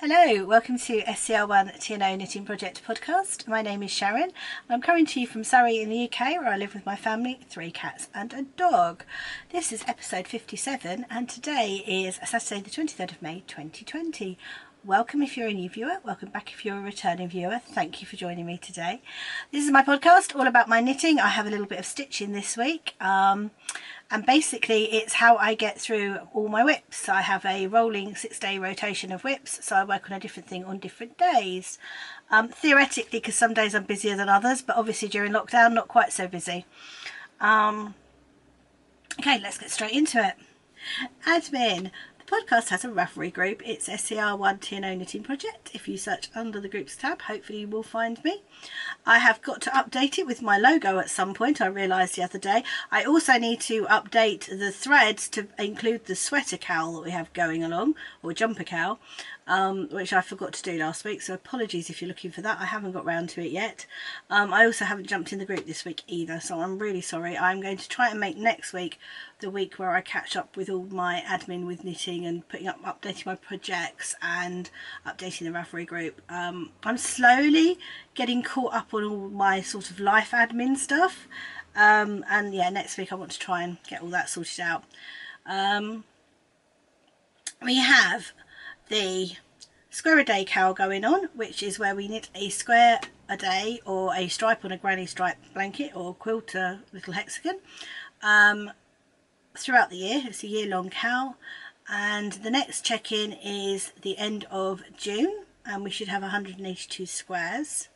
Hello, welcome to scr1tno Knitting Project podcast. My name is Sharon and I'm coming to you from Surrey in the UK, where I live with my family, 3 cats and a dog. This is episode 57 and today is Saturday the 23rd of May 2020. Welcome if you're a new viewer, welcome back if you're a returning viewer. Thank you for joining me today. This is my podcast all about my knitting. I have a little bit of stitching this week. And basically it's how I get through all my whips. I have a rolling 6-day rotation of whips, so I work on a different thing on different days. Theoretically, because some days I'm busier than others, but obviously during lockdown not quite so busy. Okay, let's get straight into it. Admin. The podcast has a Ravelry group. It's scr1tno Knitting Project. If you search under the groups tab, hopefully you will find me. I have got to update it with my logo at some point, I realised the other day. I also need to update the threads to include the sweater cowl that we have going along, or jumper cowl, which I forgot to do last week, so apologies if you're looking for that. I haven't got round to it yet. I also haven't jumped in the group this week either, so I'm really sorry. I'm going to try and make next week the week where I catch up with all my admin with knitting and updating my projects and updating the Ravelry group. I'm slowly getting caught up on all my sort of life admin stuff, and yeah, next week I want to try and get all that sorted out. We have the square a day cowl going on, which is where we knit a square a day or a stripe on a granny stripe blanket or quilt a little hexagon throughout the year. It's a year-long cowl, and the next check-in is the end of June and we should have 182 squares.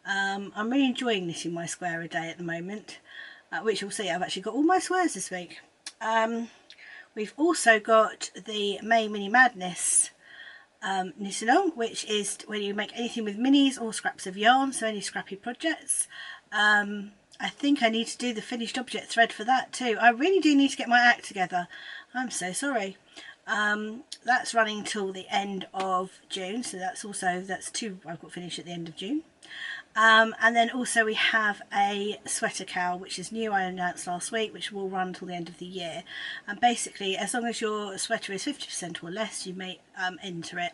I'm really enjoying knitting my square a day at the moment, which you'll see I've actually got all my squares this week. We've also got the May Mini Madness knit along, which is when you make anything with minis or scraps of yarn, so any scrappy projects. I think I need to do the finished object thread for that too. I really do need to get my act together. I'm so sorry. That's running till the end of June, so that's 2 I've got finished at the end of June. And then also we have a sweater cowl, which is new, I announced last week, which will run till the end of the year. And basically, as long as your sweater is 50% or less, you may enter it.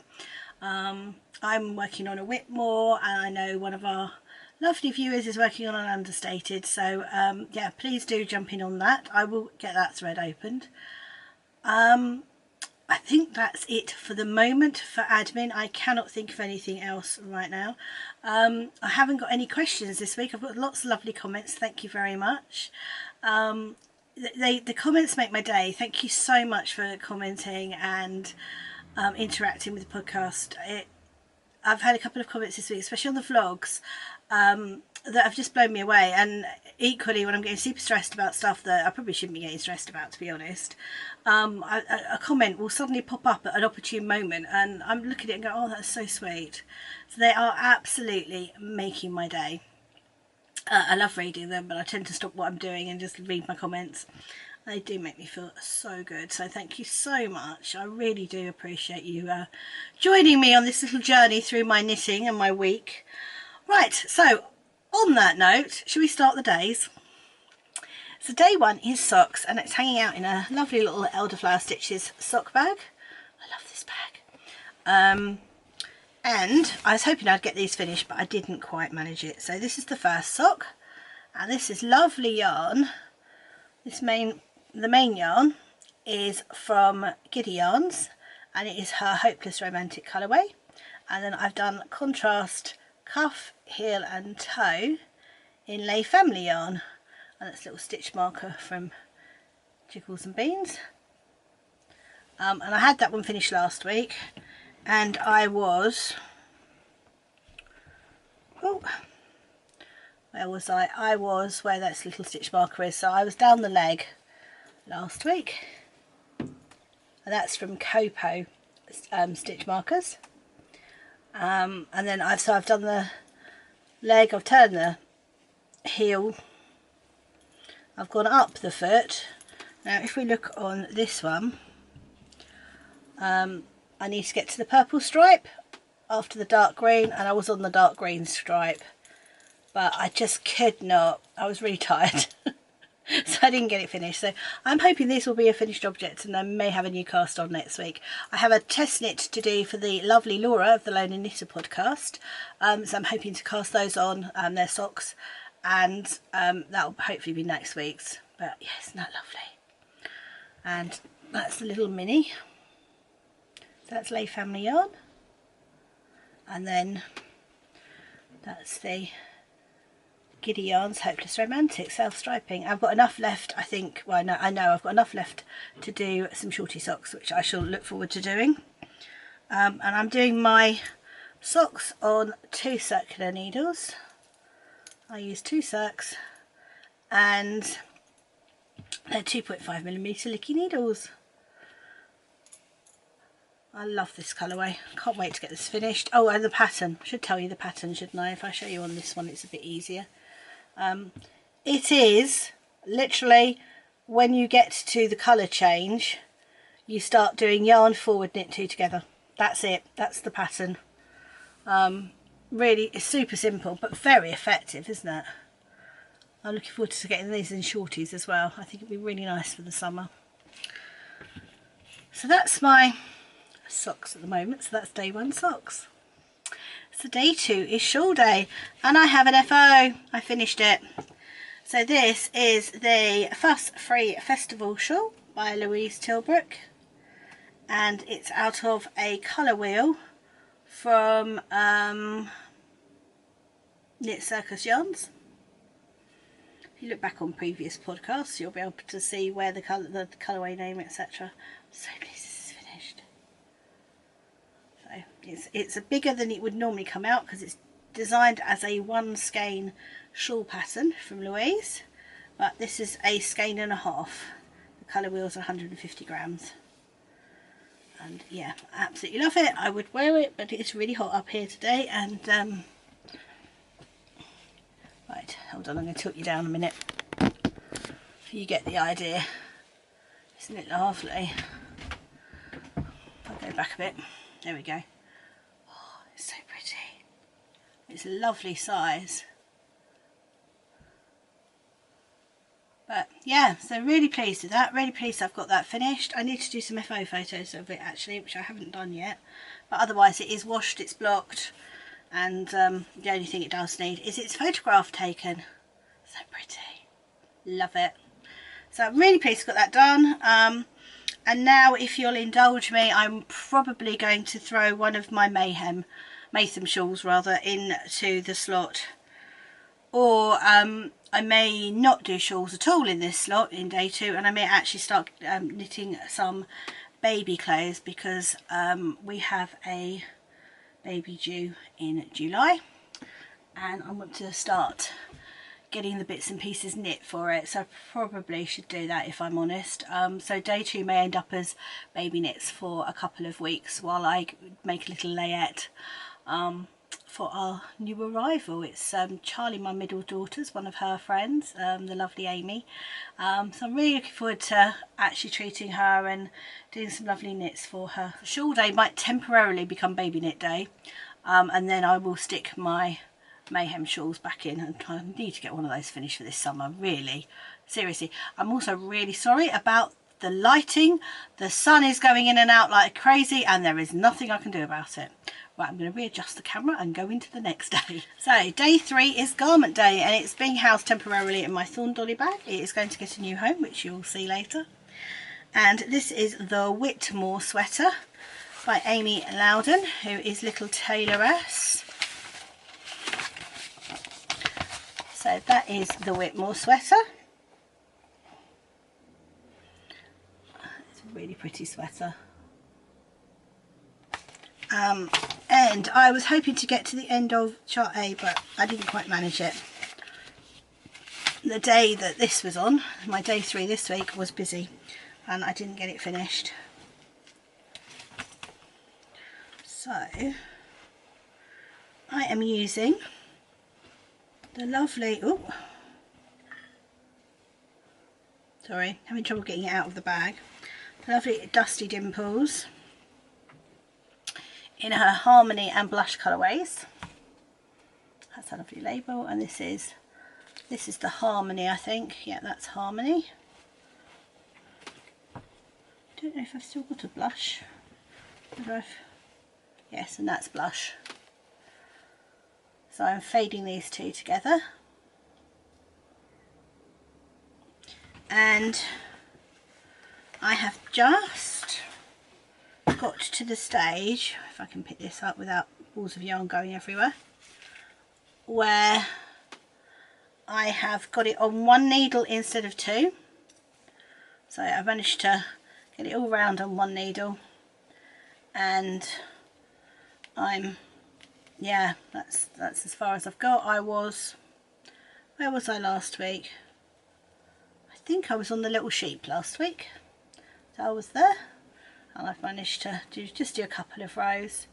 I'm working on a Whitmore, and I know one of our lovely viewers is working on an understated, so yeah, please do jump in on that. I will get that thread opened. I think that's it for the moment for admin. I cannot think of anything else right now. I haven't got any questions this week. I've got lots of lovely comments. Thank you very much. The comments make my day. Thank you so much for commenting and interacting with the podcast. I've had a couple of comments this week, especially on the vlogs, that have just blown me away, and equally when I'm getting super stressed about stuff that I probably shouldn't be getting stressed about, to be honest. A comment will suddenly pop up at an opportune moment and I'm looking at it and go, oh, that's so sweet. So they are absolutely making my day. I love reading them, but I tend to stop what I'm doing and just read my comments. They do make me feel so good, so thank you so much. I really do appreciate you joining me on this little journey through my knitting and my week. Right, so on that note, shall we start the days? So day 1 is socks, and it's hanging out in a lovely little Elderflower Stitches sock bag. I love this bag. And I was hoping I'd get these finished, but I didn't quite manage it. So this is the first sock, and this is lovely yarn. The main yarn is from Giddy Yarns, and it is her Hopeless Romantic colourway. And then I've done contrast cuff, heel and toe in Lay Family yarn, and that's a little stitch marker from Jiggles and Beans. And I had that one finished last week, and I was, oh, where was I? I was where that little stitch marker is, so I was down the leg last week, and that's from Copo stitch markers. And then I've done the leg, I've turned the heel, I've gone up the foot. Now if we look on this one, I need to get to the purple stripe after the dark green, and I was on the dark green stripe, but I just could not. I was really tired. So I didn't get it finished. So I'm hoping this will be a finished object, and I may have a new cast on next week. I have a test knit to do for the lovely Laura of the Lonely Knitter podcast. So I'm hoping to cast those on their socks, and that'll hopefully be next week's. But yeah, isn't that lovely? And that's the little mini. That's Lay Family Yarn. And then that's the Giddy Yarns Hopeless Romantic self-striping. I've got enough left, I think. Well, I know I've got enough left to do some shorty socks, which I shall look forward to doing. And I'm doing my socks on 2 circular needles. I use 2 circs, and they're 2.5mm licky needles. I love this colourway. Can't wait to get this finished. Oh, and the pattern. I should tell you the pattern, shouldn't I? If I show you on this one, it's a bit easier. It is literally when you get to the colour change, you start doing yarn forward, knit 2 together. That's it. That's the pattern. Really, it's super simple, but very effective, isn't it? I'm looking forward to getting these in shorties as well. I think it'd be really nice for the summer. So that's my socks at the moment. So that's day 1 socks. So day 2 is shawl day, and I have an FO. I finished it. So this is the Fuss Free Festival shawl by Louise Tilbrook, and it's out of a colour wheel from Knit Circus Yarns. If you look back on previous podcasts, you'll be able to see where the colourway name, etc. I'm so pleased this is finished. So it's bigger than it would normally come out, because it's designed as a 1 skein shawl pattern from Louise, but this is a skein and a half. The colour wheels are 150 grams. And yeah, I absolutely love it. I would wear it, but it's really hot up here today, and right, hold on, I'm going to tilt you down a minute so you get the idea. Isn't it lovely? I'll go back a bit. There we go. Oh, it's so pretty. It's a lovely size. But yeah, so really pleased with that. Really pleased I've got that finished. I need to do some FO photos of it actually, which I haven't done yet. But otherwise it is washed, it's blocked. And the only thing it does need is its photograph taken. So pretty. Love it. So I'm really pleased I got that done. And now, if you'll indulge me, I'm probably going to throw one of my Mayhem shawls rather into the slot. Or I may not do shawls at all in this slot in day 2, and I may actually start knitting some baby clothes, because we have a baby due in July, and I want to start getting the bits and pieces knit for it, so I probably should do that, if I'm honest. So day 2 may end up as baby knits for a couple of weeks while I make a little layette for our new arrival. It's Charlie, my middle daughter's, one of her friends, the lovely Amy. So I'm really looking forward to actually treating her and doing some lovely knits for her. Shawl day might temporarily become baby knit day, and then I will stick my Mayhem shawls back in, and I need to get one of those finished for this summer, really. Seriously. I'm also really sorry about the lighting. The sun is going in and out like crazy, and there is nothing I can do about it. Right, I'm going to readjust the camera and go into the next day. So day 3 is garment day, and it's being housed temporarily in my Thorn Dolly bag. It is going to get a new home, which you'll see later. And this is the Whitmore sweater by Amy Loudon, who is Little Tailoress. So that is the Whitmore sweater. It's a really pretty sweater. And I was hoping to get to the end of chart A, but I didn't quite manage it. The day that this was on, my day 3 this week, was busy, and I didn't get it finished. So I am using the lovely, sorry, having trouble getting it out of the bag, the lovely Dusty Dimples in her Harmony and Blush colourways. That's a lovely label, and this is This is the Harmony, I think. Yeah, that's Harmony. Don't know if I've still got a blush. Yes, and that's blush. So I'm fading these two together. And I have just got to the stage, if I can pick this up without balls of yarn going everywhere, where I have got it on one needle instead of two. So I've managed to get it all round on one needle, and yeah, that's as far as I've got. Where was I last week? I think I was on the little sheep last week, so I was there, and I've managed to just do a couple of rows.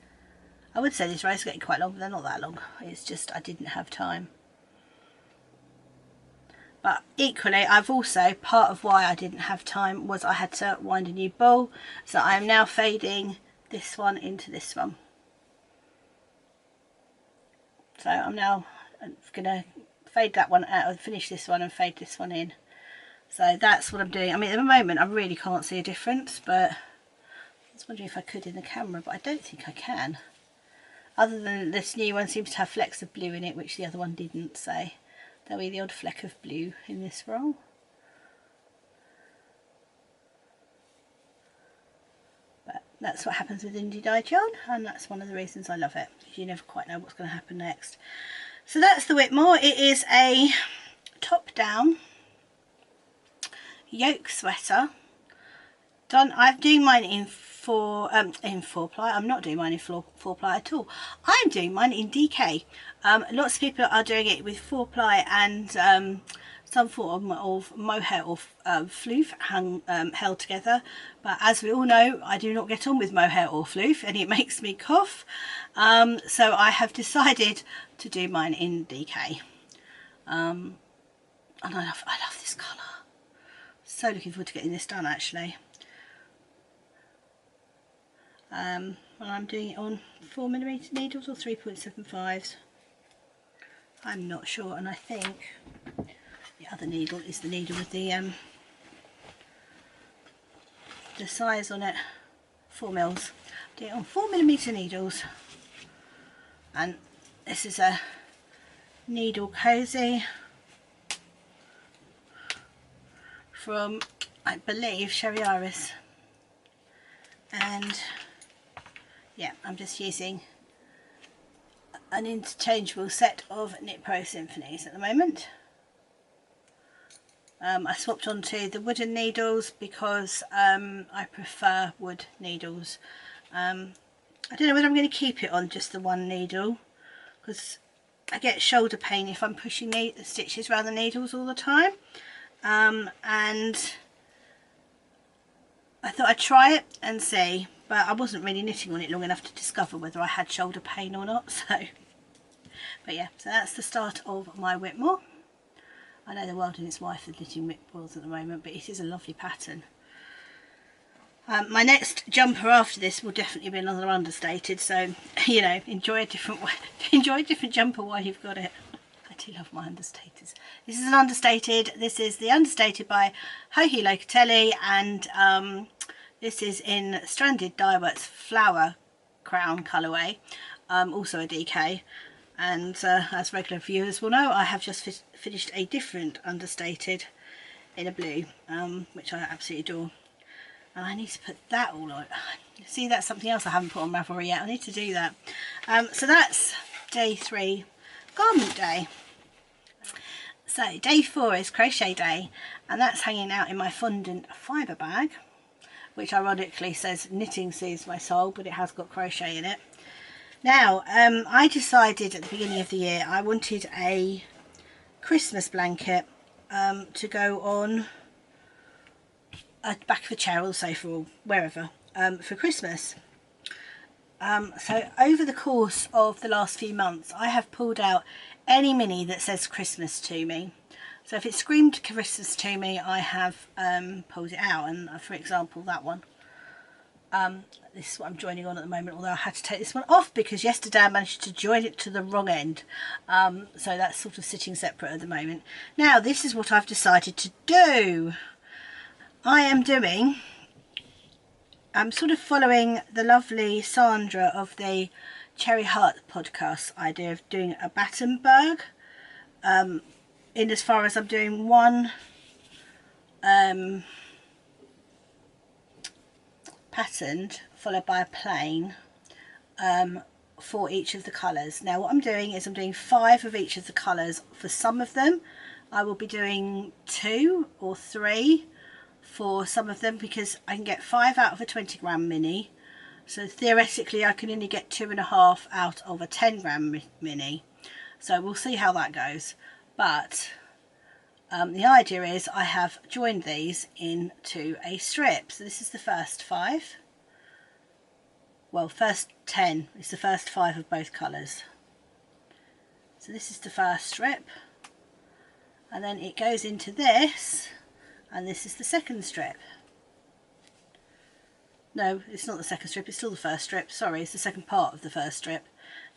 I would say these rows are getting quite long, but they're not that long. It's just I didn't have time. But equally, I've also, part of why I didn't have time was I had to wind a new ball, so I am now fading this one into this one. So I'm now going to fade that one out, finish this one and fade this one in. So that's what I'm doing. I mean, at the moment I really can't see a difference, but I was wondering if I could in the camera, but I don't think I can. Other than this new one seems to have flecks of blue in it, which the other one didn't, so there'll be the odd fleck of blue in this roll. But that's what happens with indie dyed yarn, and that's one of the reasons I love it, because you never quite know what's going to happen next. So that's the Whitmore. It is a top down yoke sweater. I'm doing mine in 4-ply. I'm not doing mine in 4-ply at all. I'm doing mine in DK. Lots of people are doing it with 4-ply and some form of mohair or floof held together, but as we all know, I do not get on with mohair or floof, and it makes me cough. So I have decided to do mine in DK, and I love this colour. So looking forward to getting this done, actually. And I'm doing it on 4mm needles or 3.75s. I'm not sure, and I think the other needle is the needle with the size on it, 4mm. Do it on 4mm needles, and this is a needle cozy from, I believe, Sherry Iris, and yeah, I'm just using an interchangeable set of Knit Pro Symphonies at the moment. I swapped onto the wooden needles because I prefer wood needles. I don't know whether I'm going to keep it on just the one needle, because I get shoulder pain if I'm pushing the stitches around the needles all the time. And I thought I'd try it and see, but I wasn't really knitting on it long enough to discover whether I had shoulder pain or not. So, but yeah, so that's the start of my Whitmore. I know the world and its wife are knitting Whitmores at the moment, but it is a lovely pattern. My next jumper after this will definitely be another understated, so you know, enjoy a different jumper while you've got it. I do love my understateds. This is an understated. This is the understated by Joji Locatelli, and this is in Stranded Dyeworks Flower Crown colourway, also a DK. And as regular viewers will know, I have just finished a different understated in a blue, which I absolutely adore. And I need to put that all on. See, that's something else I haven't put on Ravelry yet. I need to do that. So that's day 3, garment day. So day 4 is crochet day, and that's hanging out in my fondant fibre bag, which ironically says knitting soothes my soul, but it has got crochet in it. Now, I decided at the beginning of the year I wanted a Christmas blanket to go on a back of a chair or the sofa or wherever for Christmas. So over the course of the last few months, I have pulled out any mini that says Christmas to me. So if it screamed Christmas to me, I have pulled it out, and for example that one. This is what I'm joining on at the moment, although I had to take this one off because yesterday I managed to join it to the wrong end. So that's sort of sitting separate at the moment. Now this is what I've decided to do. I'm sort of following the lovely Sandra of the Cherry Heart podcast idea of doing a Battenberg, in as far as I'm doing one patterned followed by a plain for each of the colours. Now what I'm doing is I'm doing 5 of each of the colours. For some of them I will be doing 2 or 3 for some of them, because I can get 5 out of a 20 gram mini, so theoretically I can only get 2.5 out of a 10 gram mini, so we'll see how that goes. But the idea is I have joined these into a strip. So this is the first 5, well, first 10, it's the first 5 of both colours. So this is the first strip, and then it goes into this, and this is the second strip. No, it's not the second strip, it's still the first strip, sorry, it's the second part of the first strip.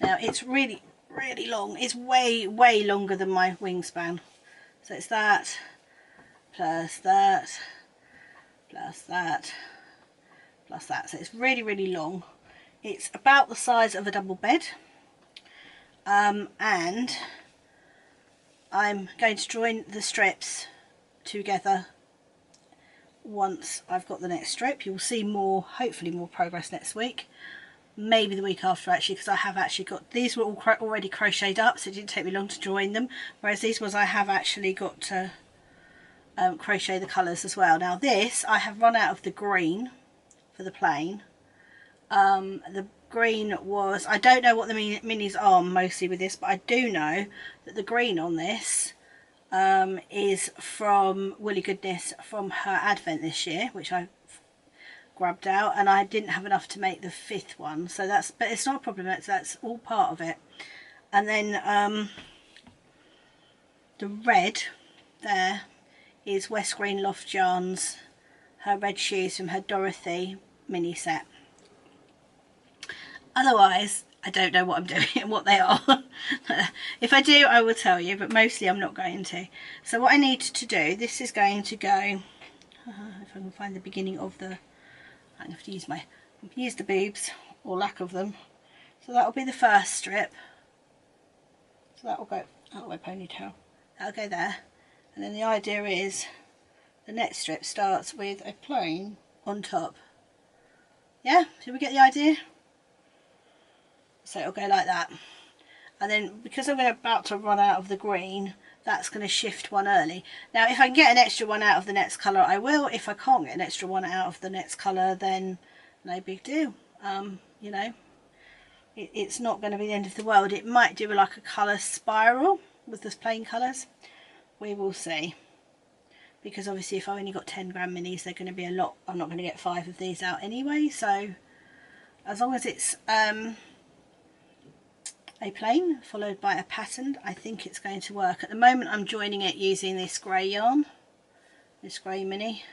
Now it's really long, it's way longer than my wingspan. So it's that, plus that, plus that, plus that. So it's really long. It's about the size of a double bed. And I'm going to join the strips together once I've got the next strip. You'll see more, hopefully more progress next week. Maybe the week after, actually, because I have actually got, these were all already crocheted up, so it didn't take me long to join them, whereas these ones I have actually got to crochet the colours as well. Now this, I have run out of the green for the plain. The green was, I don't know what the minis are mostly with this, but I do know that the green on this is from Woolly Goodness from her advent this year, which I grabbed out, and I didn't have enough to make the 5th one, so that's, but it's not a problem, that's all part of it. And then the red there is West Green Loft Yarns, her red shoes from her Dorothy mini set. Otherwise I don't know what I'm doing and what they are. If I do I will tell you, but mostly I'm not going to. So what I need to do, this is going to go, if I can find the beginning of the, I'm going to have to use the boobs, or lack of them. So that will be the first strip. So that will go out of my ponytail. That'll go there. And then the idea is the next strip starts with a plain on top. Yeah, did we get the idea? So it'll go like that. And then because I'm about to run out of the green, that's going to shift one early. Now if I can get an extra one out of the next colour I will. If I can't get an extra one out of the next colour, then no big deal. You know, it's not going to be the end of the world. It might do like a colour spiral with the plain colours. We will see. Because obviously if I only got 10 gram minis, they're going to be a lot. I'm not going to get 5 of these out anyway. So as long as it's a plain followed by a pattern, I think it's going to work. At the moment I'm joining it using this grey yarn, this grey mini,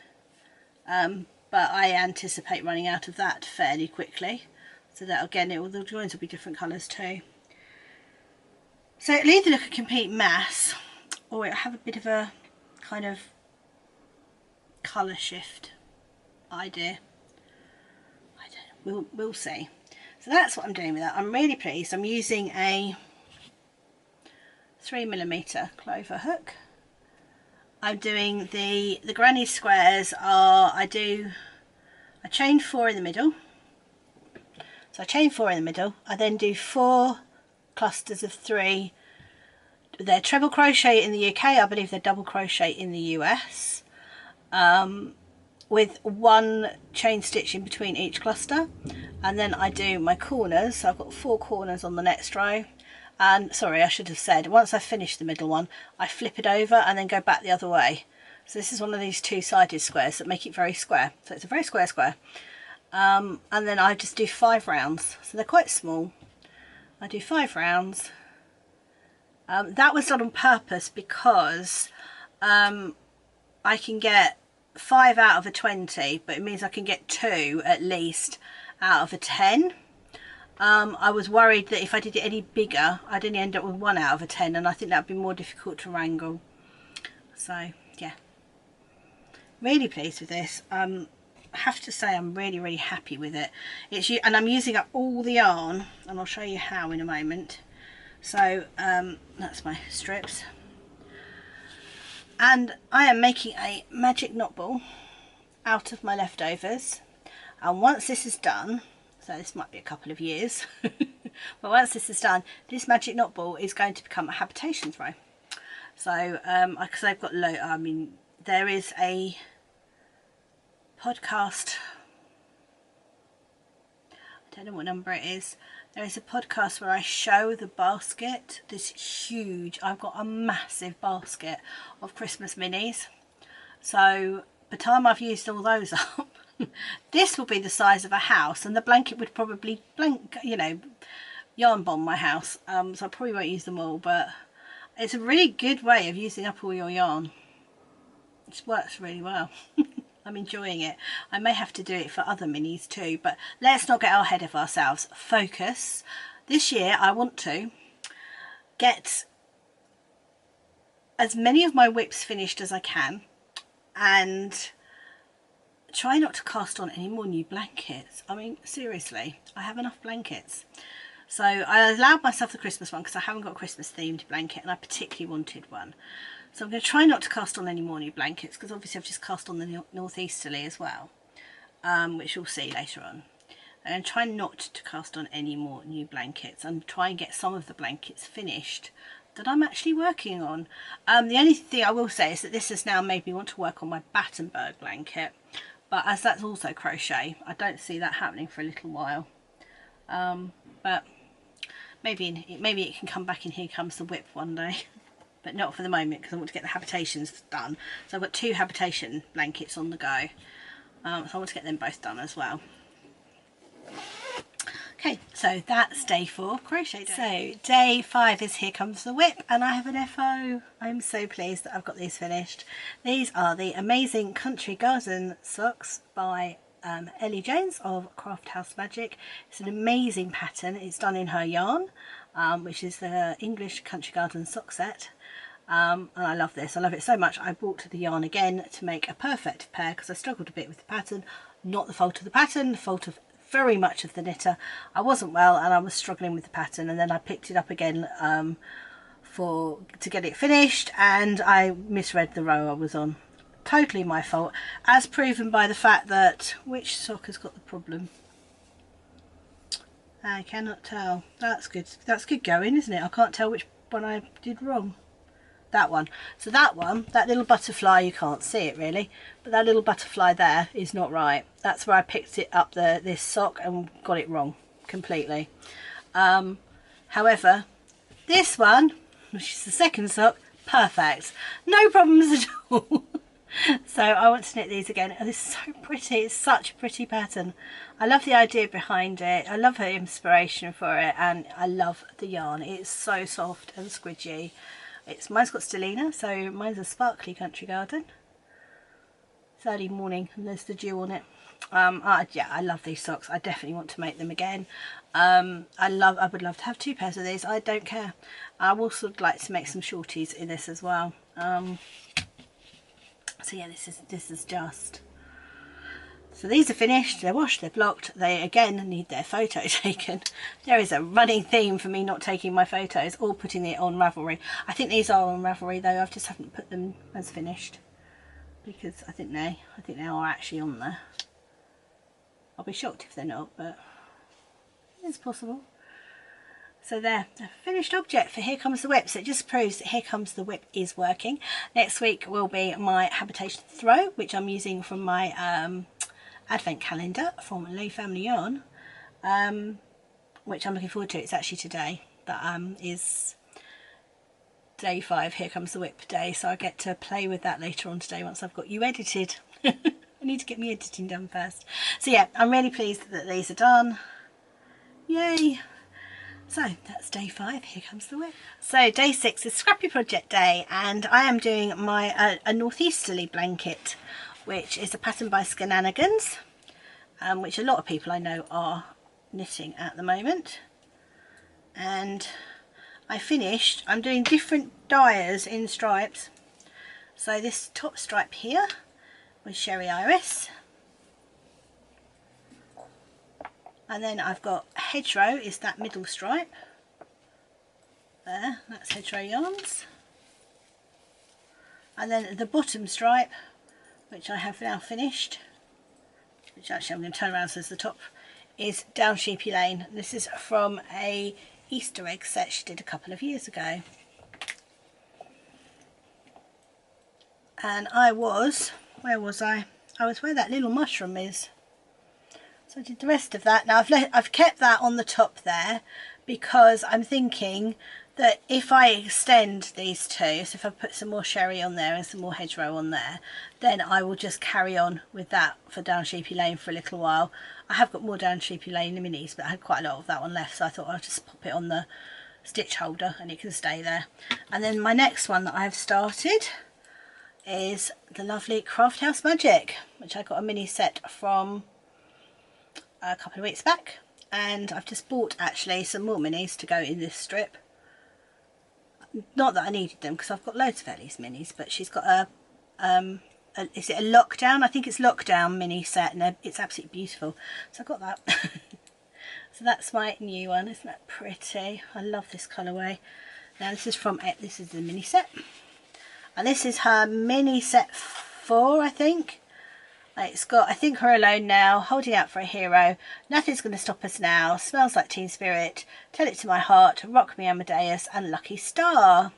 but I anticipate running out of that fairly quickly, so that again the joins will be different colours too. So it'll either look a complete mess or it'll have a bit of a kind of colour shift idea. I don't know, we'll see. So that's what I'm doing with that. I'm really pleased. I'm using a 3mm clover hook. I'm doing the granny squares are, I chain 4 in the middle. So I chain 4 in the middle. I then do 4 clusters of 3. They're treble crochet in the UK. I believe they're double crochet in the US. With 1 chain stitch in between each cluster, and then I do my corners. So I've got 4 corners on the next row, and sorry, I should have said, once I finish the middle one I flip it over and then go back the other way. So this is one of these 2-sided squares that make it very square, so it's a very square. And then I just do 5 rounds, so they're quite small. I do 5 rounds. That was done on purpose because I can get 5 out of a 20, but it means I can get 2 at least out of a 10. I was worried that if I did it any bigger, I'd only end up with 1 out of a 10, and I think that would be more difficult to wrangle. So yeah, really pleased with this. I have to say I'm really happy with it. And I'm using up all the yarn, and I'll show you how in a moment. So that's my strips, and I am making a magic knot ball out of my leftovers. And once this is done, so this might be a couple of years, but once this is done, this magic knot ball is going to become a habitation throw. So because I've got there is a podcast, I don't know what number it is, there is a podcast where I show the basket, this huge, I've got a massive basket of Christmas minis. So by the time I've used all those up, this will be the size of a house, and the blanket would probably yarn bomb my house. So I probably won't use them all, but it's a really good way of using up all your yarn. It works really well. I'm enjoying it. I may have to do it for other minis too, but let's not get ahead of ourselves. Focus. This year I want to get as many of my whips finished as I can, and try not to cast on any more new blankets. I mean, seriously, I have enough blankets. So I allowed myself the Christmas one because I haven't got a Christmas themed blanket, and I particularly wanted one. So I'm going to try not to cast on any more new blankets, because obviously I've just cast on the northeasterly as well, which you'll see later on. I'm going to try not to cast on any more new blankets and try and get some of the blankets finished that I'm actually working on. The only thing I will say is that this has now made me want to work on my Battenberg blanket. But as that's also crochet, I don't see that happening for a little while. But maybe it can come back in Here Comes the Whip one day. But not for the moment, because I want to get the habitations done. So I've got 2 habitation blankets on the go. So I want to get them both done as well. Okay, so that's day 4, crochet day. So day 5 is Here Comes the Whip, and I have an FO. I'm so pleased that I've got these finished. These are the amazing Country Garden socks by Ellie Jones of Craft House Magic. It's an amazing pattern. It's done in her yarn, which is the English Country Garden sock set. And I love this. I love it so much. I bought the yarn again to make a perfect pair, because I struggled a bit with the pattern. Not the fault of the pattern, the fault of very much of the knitter. I wasn't well and I was struggling with the pattern, and then I picked it up again to get it finished, and I misread the row I was on. Totally my fault, as proven by the fact that which sock has got the problem. I cannot tell. That's good. That's good going, isn't it? I can't tell which one I did wrong. That one. So that one, that little butterfly, you can't see it really, but that little butterfly there is not right. That's where I picked it up, this sock, and got it wrong completely. However, this one, which is the second sock, perfect. No problems at all. So I want to knit these again. Oh, this is so pretty. It's such a pretty pattern. I love the idea behind it. I love her inspiration for it, and I love the yarn. It's so soft and squidgy. Mine's got stellina, so mine's a sparkly Country Garden. It's early morning and there's the dew on it. Yeah, I love these socks. I definitely want to make them again. I would love to have 2 pairs of these. I don't care. I also would like to make some shorties in this as well. So yeah, this is just. So these are finished, they're washed, they're blocked, they again need their photo taken. There is a running theme for me not taking my photos or putting it on Ravelry. I think these are on Ravelry though, I just haven't put them as finished, because I think they are actually on there. I'll be shocked if they're not, but it's possible. So there, the finished object for Here Comes the Whip. So it just proves that Here Comes the Whip is working. Next week will be my habitation throw, which I'm using from my advent calendar from Lee Family Yarn, which I'm looking forward to. It's actually today that is day 5, Here Comes the Whip day, so I get to play with that later on today once I've got you edited. I need to get me editing done first. So yeah, I'm really pleased that these are done. Yay! So that's day 5, Here Comes the Whip. So day 6 is Scrappy Project Day, and I am doing my a northeasterly blanket, which is a pattern by Shenanigans, which a lot of people I know are knitting at the moment. And I'm doing different dyers in stripes. So this top stripe here with Sherry Iris, and then I've got Hedgerow is that middle stripe there, that's Hedgerow Yarns, and then the bottom stripe, which I have now finished, which actually I'm going to turn around so as the top, is Down Sheepy Lane. This is from a Easter egg set she did a couple of years ago. And I was, where was I? I was where that little mushroom is. So I did the rest of that. Now I've kept that on the top there because I'm thinking that if I extend these two, so if I put some more Sherry on there and some more Hedgerow on there, then I will just carry on with that for Down Sheepy Lane for a little while. I have got more Down Sheepy Lane minis, but I had quite a lot of that one left, so I thought I'll just pop it on the stitch holder and it can stay there. And then my next one that I've started is the lovely Craft House Magic, which I got a mini set from a couple of weeks back, and I've just bought actually some more minis to go in this strip. Not that I needed them because I've got loads of Ellie's minis, but she's got a is it a Lockdown? I think it's Lockdown mini set, and it's absolutely beautiful, so I got that. So that's my new one. Isn't that pretty? I love this colourway. Now this is the mini set, and this is her mini set 4, I think. It's got, I think, Her Alone Now, Holding Out for a Hero, Nothing's Gonna Stop Us Now, Smells Like Teen Spirit, Tell It to My Heart, Rock Me Amadeus, and Lucky Star,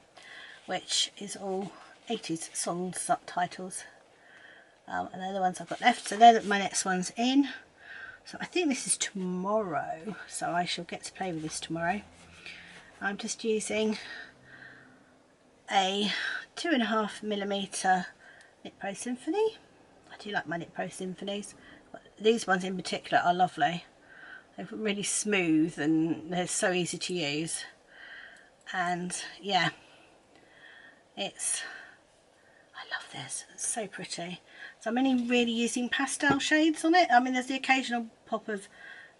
which is all 80s song subtitles. And they're the ones I've got left, so they're my next ones in. So I think this is tomorrow, so I shall get to play with this tomorrow. I'm just using a 2.5mm Knit Pro Symphony. I do like my Knit Pro Symphonies. These ones in particular are lovely. They're really smooth and they're so easy to use. And yeah, I love this. It's so pretty. So I'm only really using pastel shades on it. I mean, there's the occasional pop of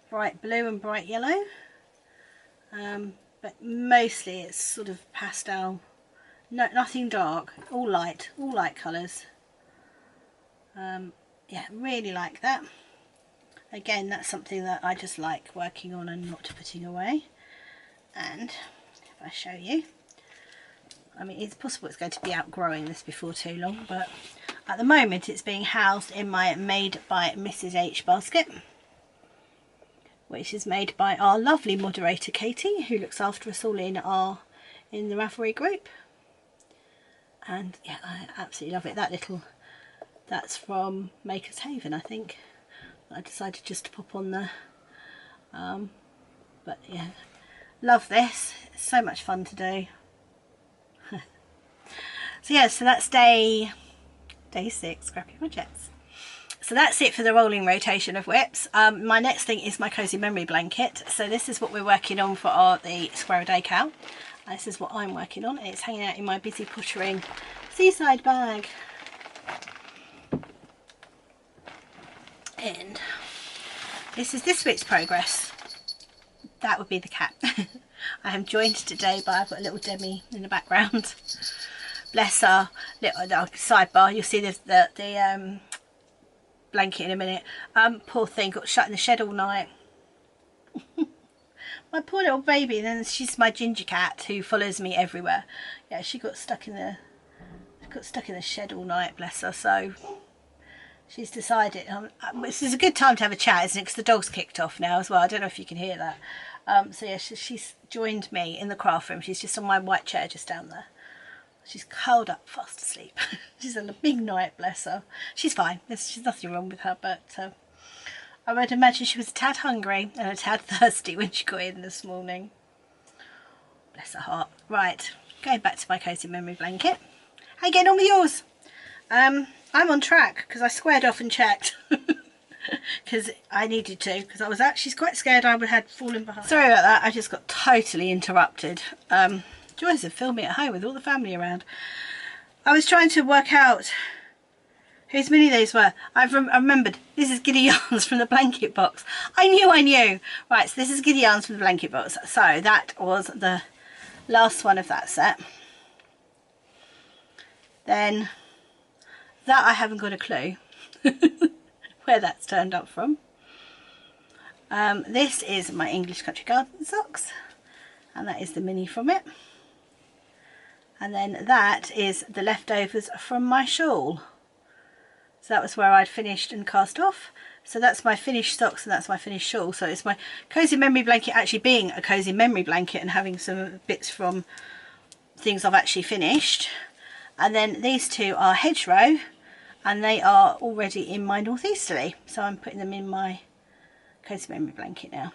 bright blue and bright yellow, but mostly it's sort of pastel. No, nothing dark. All light colours. Yeah, really like that. Again, that's something that I just like working on and not putting away. And if I show you, I mean, it's possible it's going to be outgrowing this before too long, but at the moment it's being housed in my Made by Mrs H basket, which is made by our lovely moderator Katie, who looks after us all in the Ravelry group. And yeah, I absolutely love it. That's from Maker's Haven, I think. I decided just to pop on there. But yeah, love this. It's so much fun to do. So yeah, so that's day 6, Scrappy Projects. So that's it for the rolling rotation of whips. My next thing is my Cozy Memory blanket. So this is what we're working on for the Square a Day cow. This is what I'm working on, and it's hanging out in my Busy Puttering seaside bag. And this is this week's progress. That would be the cat. I am joined today by, I've got a little Demi in the background. Bless her. Little sidebar, you'll see the blanket in a minute. Poor thing, got shut in the shed all night. My poor little baby. And then she's my ginger cat who follows me everywhere. Yeah, she got stuck in the shed all night, bless her. So she's decided, this is a good time to have a chat, isn't it? Because the dog's kicked off now as well. I don't know if you can hear that. So yeah, she's joined me in the craft room. She's just on my white chair just down there. She's curled up fast asleep. She's had a big night, bless her. She's fine. There's nothing wrong with her, but I would imagine she was a tad hungry and a tad thirsty when she got in this morning. Bless her heart. Right, going back to my Cozy Memory blanket. How you getting on with yours? I'm on track because I squared off and checked. Because I needed to, because I was actually quite scared I had fallen behind. Sorry about that, I just got totally interrupted. Joys of filming at home with all the family around. I was trying to work out whose many these were. I remembered, this is Giddy Yarns from the blanket box. I knew. Right, so this is Giddy Yarns from the blanket box. So that was the last one of that set. Then that I haven't got a clue where that's turned up from. This is my English Country Garden socks, and that is the mini from it. And then that is the leftovers from my shawl. So that was where I'd finished and cast off. So that's my finished socks and that's my finished shawl. So it's my cozy memory blanket actually being a cozy memory blanket and having some bits from things I've actually finished. And then these two are hedgerow, and they are already in my northeasterly. So I'm putting them in my cozy memory blanket now.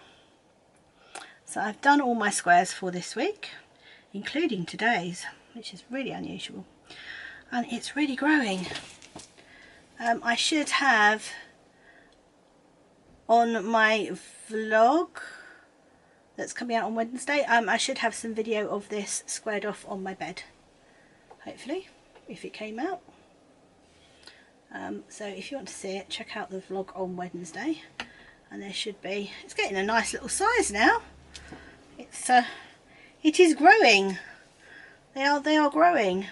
So I've done all my squares for this week, including today's, which is really unusual. And it's really growing. I should have on my vlog that's coming out on Wednesday, I should have some video of this squared off on my bed, hopefully, if it came out. So if you want to see it, check out the vlog on Wednesday, and there should be, it's getting a nice little size now. It is growing. They are growing.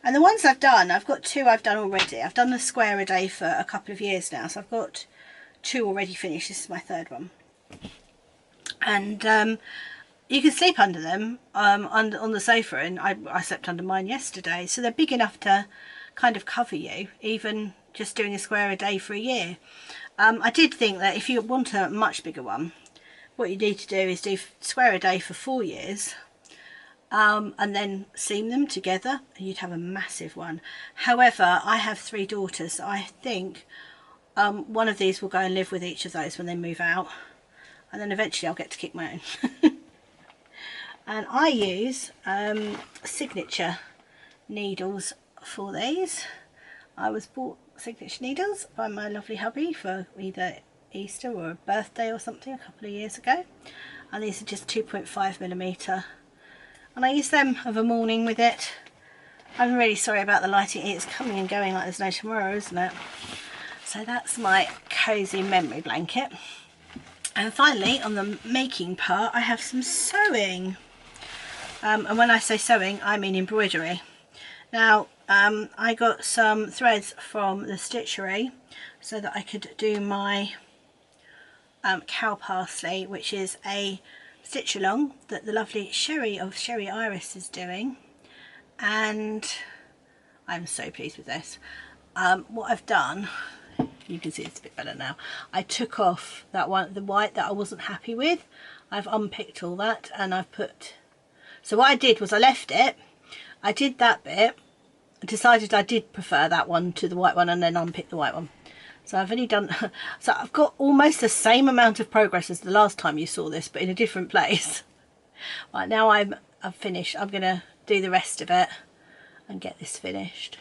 And the ones I've done, I've got two I've done already. I've done the square a day for a couple of years now, so I've got two already finished. This is my third one. And you can sleep under them on the sofa, and I slept under mine yesterday. So they're big enough to kind of cover you, even just doing a square a day for a year. I did think that if you want a much bigger one, what you need to do is do square a day for 4 years. And then seam them together and you'd have a massive one. However, I have 3 daughters, so I think one of these will go and live with each of those when they move out, and then eventually I'll get to keep my own. And I use signature needles for these. I was bought signature needles by my lovely hubby for either Easter or a birthday or something a couple of years ago, and these are just 2.5mm. And I use them of a morning with it. I'm really sorry about the lighting. It's coming and going like there's no tomorrow, isn't it? So that's my cozy memory blanket. And finally, on the making part, I have some sewing. And when I say sewing, I mean embroidery. Now, I got some threads from the stitchery so that I could do my cow parsley, which is a stitch along that the lovely Sherry of Sherry Iris is doing, and I'm so pleased with this. What I've done, you can see it's a bit better now. I took off that one, the white that I wasn't happy with. I've unpicked all that and I've put, so what I did was I left it, I did that bit, decided I did prefer that one to the white one, and then unpicked the white one. So I've only done, so I've got almost the same amount of progress as the last time you saw this, but in a different place. Right, now I've finished. I'm going to do the rest of it and get this finished.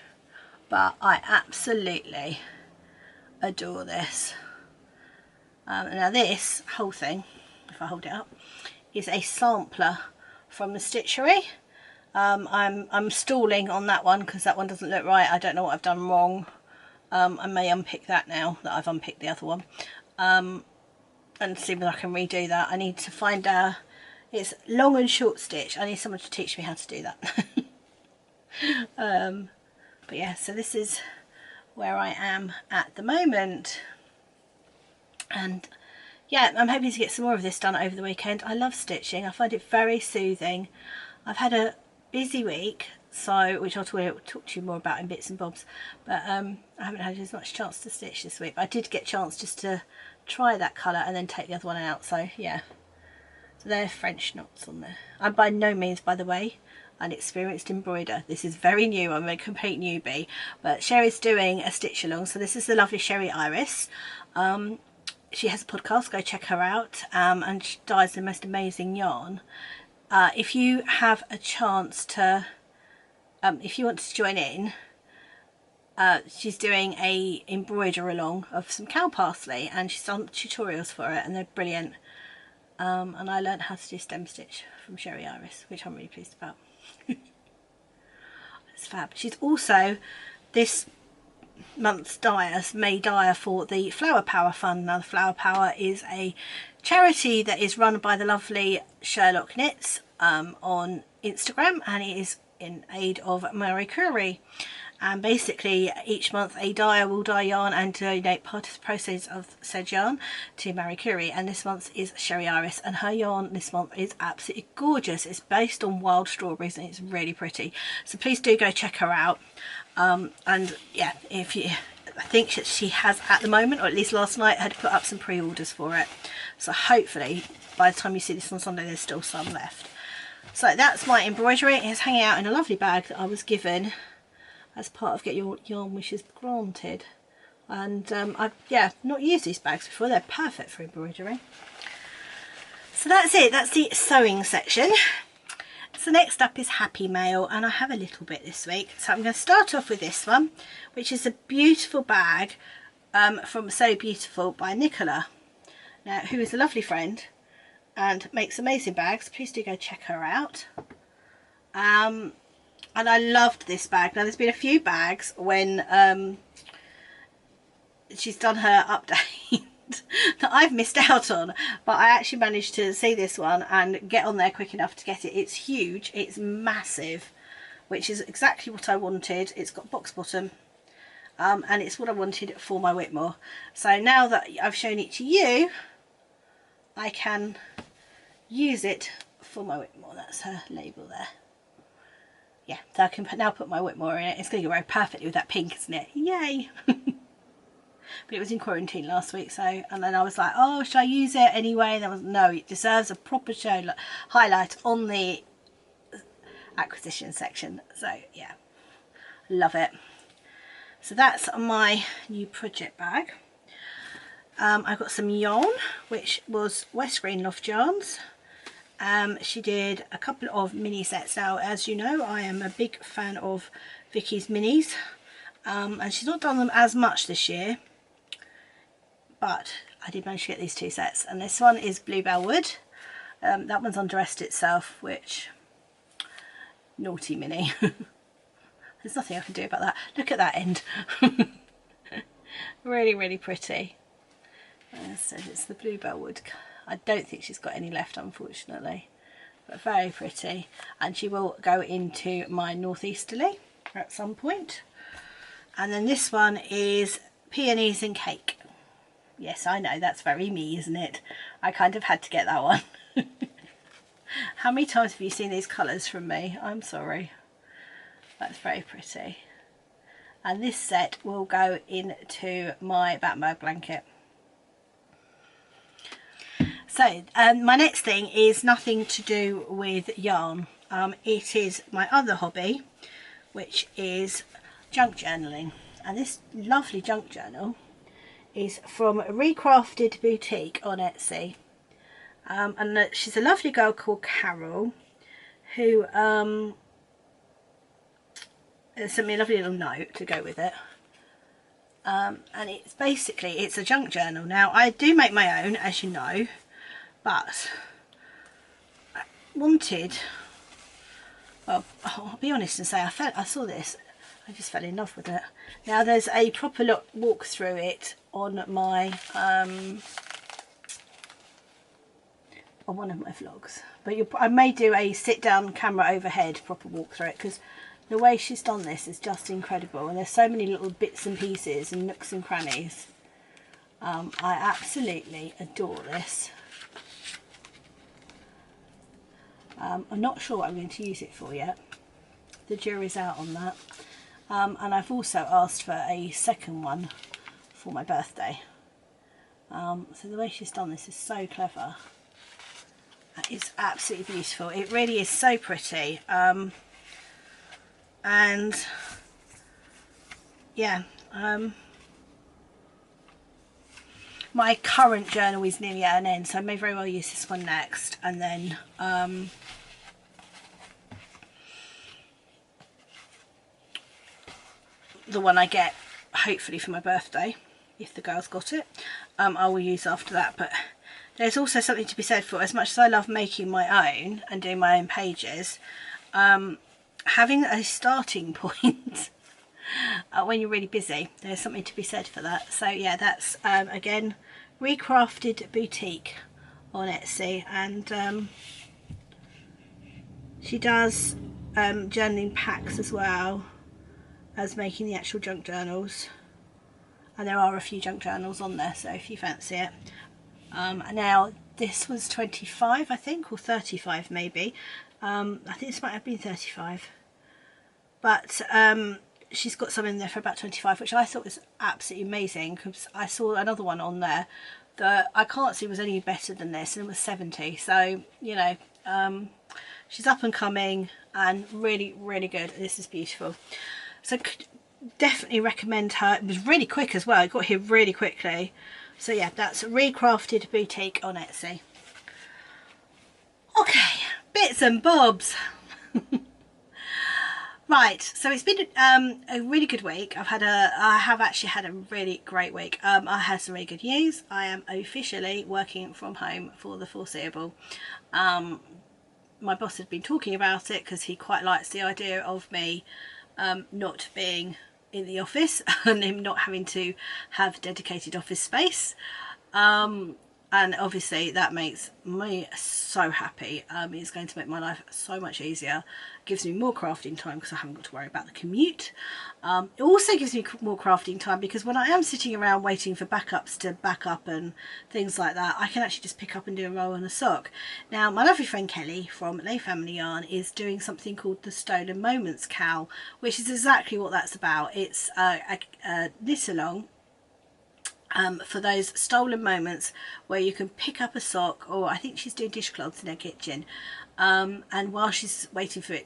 But I absolutely adore this. Now this whole thing, if I hold it up, is a sampler from the stitchery. I'm stalling on that one because that one doesn't look right. I don't know what I've done wrong. I may unpick that now that I've unpicked the other one, and see if I can redo that. I need to find it's long and short stitch. I need someone to teach me how to do that. But yeah, so this is where I am at the moment, and yeah, I'm hoping to get some more of this done over the weekend. I love stitching. I find it very soothing. I've had a busy week, so which I'll talk to you more about in bits and bobs, but I haven't had as much chance to stitch this week. But I did get a chance just to try that colour and then take the other one out, so yeah. So they're French knots on there. I'm by no means, by the way, an experienced embroiderer. This is very new. I'm a complete newbie, but Sherry's doing a stitch along. So this is the lovely Sherry Iris. She has a podcast, go check her out, and she dyes the most amazing yarn. If you have a chance to, if you want to join in, she's doing a embroider along of some cow parsley, and she's done tutorials for it, and they're brilliant. And I learned how to do stem stitch from Sherry Iris, which I'm really pleased about. It's fab. She's also, this month's dies, May die for the Flower Power Fund. Now the Flower Power is a charity that is run by the lovely Sherlock Knits on Instagram, and it is in aid of Marie Curie. And basically each month a dyer will dye yarn and donate part of the proceeds of said yarn to Marie Curie, and this month is Sherry Iris, and her yarn this month is absolutely gorgeous. It's based on wild strawberries and it's really pretty, so please do go check her out. And yeah, if you, I think she has at the moment, or at least last night, had put up some pre-orders for it, so hopefully by the time you see this on Sunday there's still some left. So that's my embroidery. It's hanging out in a lovely bag that I was given as part of Get Your Yarn Wishes Granted, and I've not used these bags before. They're perfect for embroidery. So that's it, that's the sewing section. So next up is Happy Mail, and I have a little bit this week. So I'm going to start off with this one, which is a beautiful bag from So Beautiful by Nicola, now who is a lovely friend and makes amazing bags. Please do go check her out. And I loved this bag. Now there's been a few bags when she's done her update that I've missed out on, but I actually managed to see this one and get on there quick enough to get it. It's huge, it's massive, which is exactly what I wanted. It's got box bottom, and it's what I wanted for my Whitmore. So now that I've shown it to you, I can use it for my Whitmore. That's her label there. Yeah, so I can now put my Whitmore in it. It's going to go very perfectly with that pink, isn't it? Yay! But it was in quarantine last week, so, and then I was like, oh, should I use it anyway? And I was, no, it deserves a proper show highlight on the acquisition section. So yeah, love it. So that's my new project bag. I got some yarn, which was West Green Loft Yarns. She did a couple of mini sets. Now, as you know, I am a big fan of Vicky's minis, and she's not done them as much this year, but I did manage to get these two sets, and this one is Bluebell Wood. That one's undressed itself, which, naughty mini. There's nothing I can do about that. Look at that end. Really, really pretty. So it's the Bluebell Wood. I don't think she's got any left, unfortunately, but very pretty, and she will go into my Northeasterly at some point. And then this one is Peonies and Cake. Yes, I know, that's very me, isn't it? I kind of had to get that one. How many times have you seen these colours from me? I'm sorry. That's very pretty. And this set will go into my Batman blanket. So my next thing is nothing to do with yarn. It is my other hobby, which is junk journaling. And this lovely junk journal is from Recrafted Boutique on Etsy. And she's a lovely girl called Carol, who sent me a lovely little note to go with it. And it's basically, it's a junk journal. Now, I do make my own, as you know, but I wanted, well, I'll be honest and say I saw this, I just fell in love with it. Now there's a proper walk through it on my on one of my vlogs, but I may do a sit down camera overhead proper walk through it, because the way she's done this is just incredible, and there's so many little bits and pieces and nooks and crannies. I absolutely adore this. I'm not sure what I'm going to use it for yet. The jury's out on that. And I've also asked for a second one for my birthday. So the way she's done this is so clever. It's absolutely beautiful. It really is so pretty. And yeah, my current journal is nearly at an end, so I may very well use this one next, and then the one I get hopefully for my birthday, if the girls got it, I will use after that. But there's also something to be said for, as much as I love making my own and doing my own pages, having a starting point when you're really busy. There's something to be said for that. So yeah, that's again, Recrafted Boutique on Etsy, and she does journaling packs as well as making the actual junk journals, and there are a few junk journals on there, so if you fancy it. Now this was 25 I think, or 35 maybe. I think this might have been 35, but she's got some in there for about 25, which I thought was absolutely amazing, because I saw another one on there that I can't see was any better than this, and it was 70. So you know, she's up and coming and really good. This is beautiful, so definitely recommend her. It was really quick as well, it got here really quickly. So yeah, that's Recrafted Boutique on Etsy. Okay, bits and bobs. Right, so it's been a really good week. I have actually had a really great week. I had some really good news. I am officially working from home for the foreseeable. My boss had been talking about it because he quite likes the idea of me not being in the office and him not having to have dedicated office space, and obviously that makes me so happy. It's going to make my life so much easier, gives me more crafting time because I haven't got to worry about the commute. It also gives me more crafting time because when I am sitting around waiting for backups to back up and things like that, I can actually just pick up and do a roll and a sock. Now my lovely friend Kelly from Lay Family Yarn is doing something called the Stolen Moments Cowl, which is exactly what that's about. It's a knit along for those stolen moments where you can pick up a sock, or I think she's doing dishcloths in her kitchen, and while she's waiting for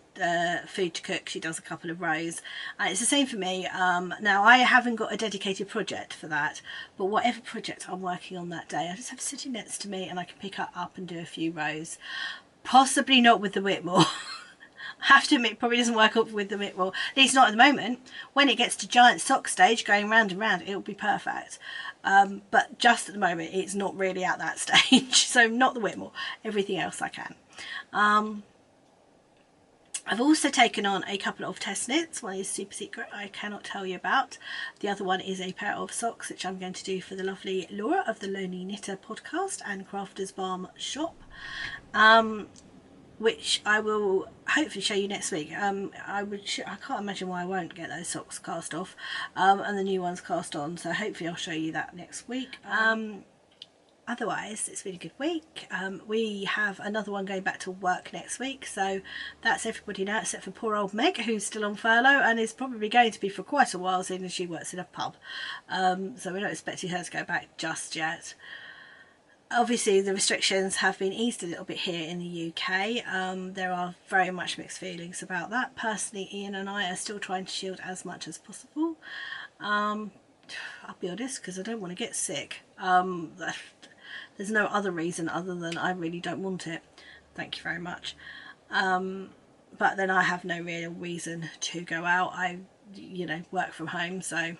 food to cook, she does a couple of rows. It's the same for me. Now I haven't got a dedicated project for that, but whatever project I'm working on that day, I just have it sitting next to me and I can pick her up and do a few rows. Possibly not with the Whitmore. I have to admit, it probably doesn't work up with the Whitmore, at least not at the moment. When it gets to giant sock stage, going round and round, it'll be perfect. But just at the moment, it's not really at that stage. So not the Whitmore, everything else I can. I've also taken on a couple of test knits. One is super secret, I cannot tell you about. The other one is a pair of socks, which I'm going to do for the lovely Laura of the Lonely Knitter podcast and Crafters Balm shop. Which I will hopefully show you next week. I can't imagine why I won't get those socks cast off and the new ones cast on, so hopefully I'll show you that next week. Otherwise, it's been a good week. We have another one going back to work next week, so that's everybody now except for poor old Meg, who's still on furlough and is probably going to be for quite a while, seeing as she works in a pub. So we're not expecting her to go back just yet. Obviously the restrictions have been eased a little bit here in the UK. There are very much mixed feelings about that. Personally, Ian and I are still trying to shield as much as possible. I'll be honest, because I don't want to get sick. There's no other reason other than I really don't want it. Thank you very much. But then I have no real reason to go out. I, work from home, so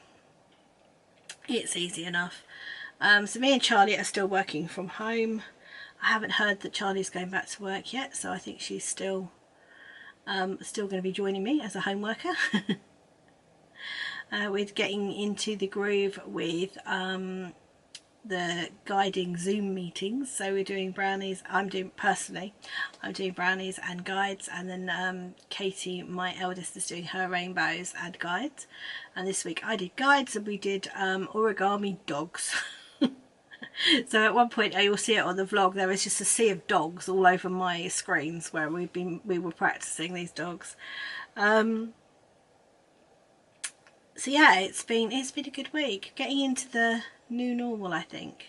it's easy enough. So me and Charlie are still working from home. I haven't heard that Charlie's going back to work yet, so I think she's still going to be joining me as a home worker. We're getting into the groove with the guiding Zoom meetings, so we're doing brownies. I'm doing brownies and guides, and then Katie, my eldest, is doing her rainbows and guides, and this week I did guides and we did origami dogs. So at one point, you'll see it on the vlog, there was just a sea of dogs all over my screens where we were practicing these dogs. So yeah, it's been a good week, getting into the new normal, I think.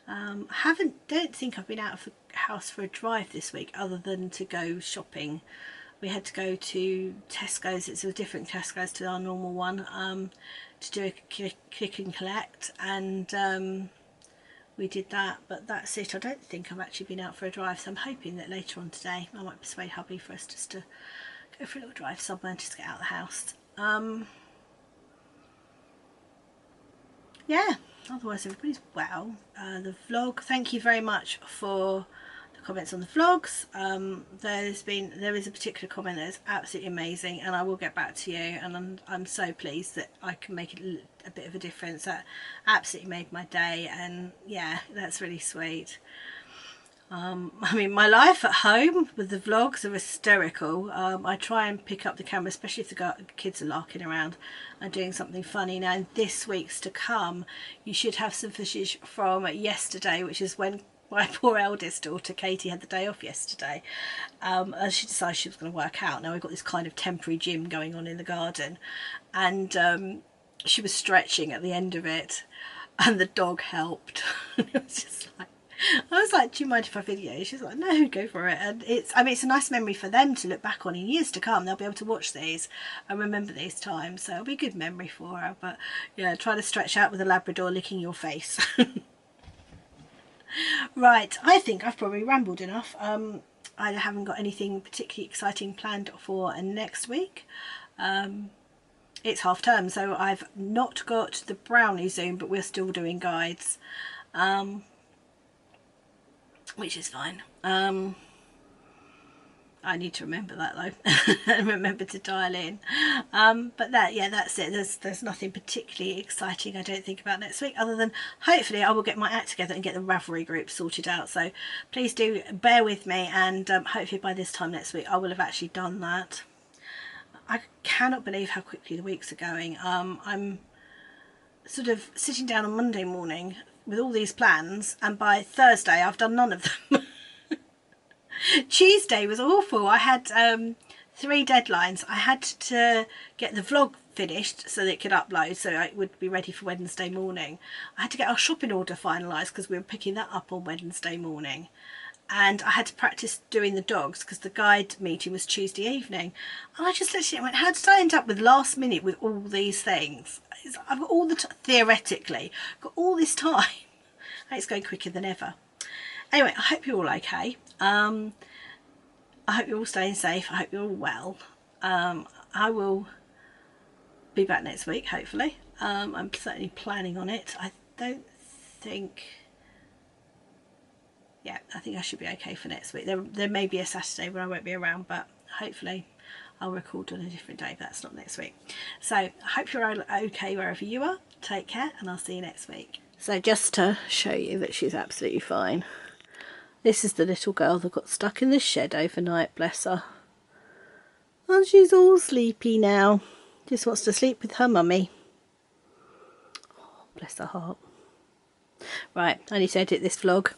Don't think I've been out of the house for a drive this week other than to go shopping. We had to go to Tesco's. It's a different Tesco's to our normal one, to do a click and collect, and we did that, but that's it. I don't think I've actually been out for a drive, so I'm hoping that later on today I might persuade hubby for us just to go for a little drive somewhere and just get out of the house. Yeah, otherwise everybody's well. The vlog, thank you very much for the comments on the vlogs. There is a particular comment that is absolutely amazing, and I will get back to you, and I'm so pleased that I can make it a bit of a difference. That absolutely made my day, and yeah, that's really sweet. I mean, my life at home with the vlogs are hysterical. I try and pick up the camera, especially if the kids are larking around and doing something funny. Now, in this week's to come, you should have some footage from yesterday, which is when my poor eldest daughter Katie had the day off yesterday, and she decided she was going to work out. Now we've got this kind of temporary gym going on in the garden, and she was stretching at the end of it, and the dog helped. It was just like, I was like, do you mind if I video? She's like, no, go for it. And it's a nice memory for them to look back on in years to come. They'll be able to watch these and remember these times, so it'll be a good memory for her. But yeah, try to stretch out with a Labrador licking your face. Right, I think I've probably rambled enough. I haven't got anything particularly exciting planned for next week. It's half term, so I've not got the brownie Zoom, but we're still doing guides, which is fine. I need to remember that though, and remember to dial in. But that's it. There's nothing particularly exciting, I don't think, about next week, other than hopefully I will get my act together and get the Ravelry Group sorted out. So please do bear with me, and hopefully by this time next week I will have actually done that. I cannot believe how quickly the weeks are going. I'm sort of sitting down on Monday morning with all these plans, and by Thursday I've done none of them. Tuesday was awful. I had 3 deadlines. I had to get the vlog finished so that it could upload, so it would be ready for Wednesday morning. I had to get our shopping order finalised because we were picking that up on Wednesday morning, and I had to practice doing the dogs because the guide meeting was Tuesday evening. And I just literally went, how did I end up with last minute with all these things? I've got all the theoretically got all this time. It's going quicker than ever. Anyway, I hope you're all okay. I hope you're all staying safe. I hope you're all well. I will be back next week, hopefully. I'm certainly planning on it. I think I should be okay for next week. There may be a Saturday where I won't be around, but hopefully I'll record on a different day if that's not next week. So I hope you're all okay wherever you are. Take care, and I'll see you next week. So just to show you that she's absolutely fine, this is the little girl that got stuck in the shed overnight, bless her. And she's all sleepy now. Just wants to sleep with her mummy. Oh, bless her heart. Right, I need to edit this vlog.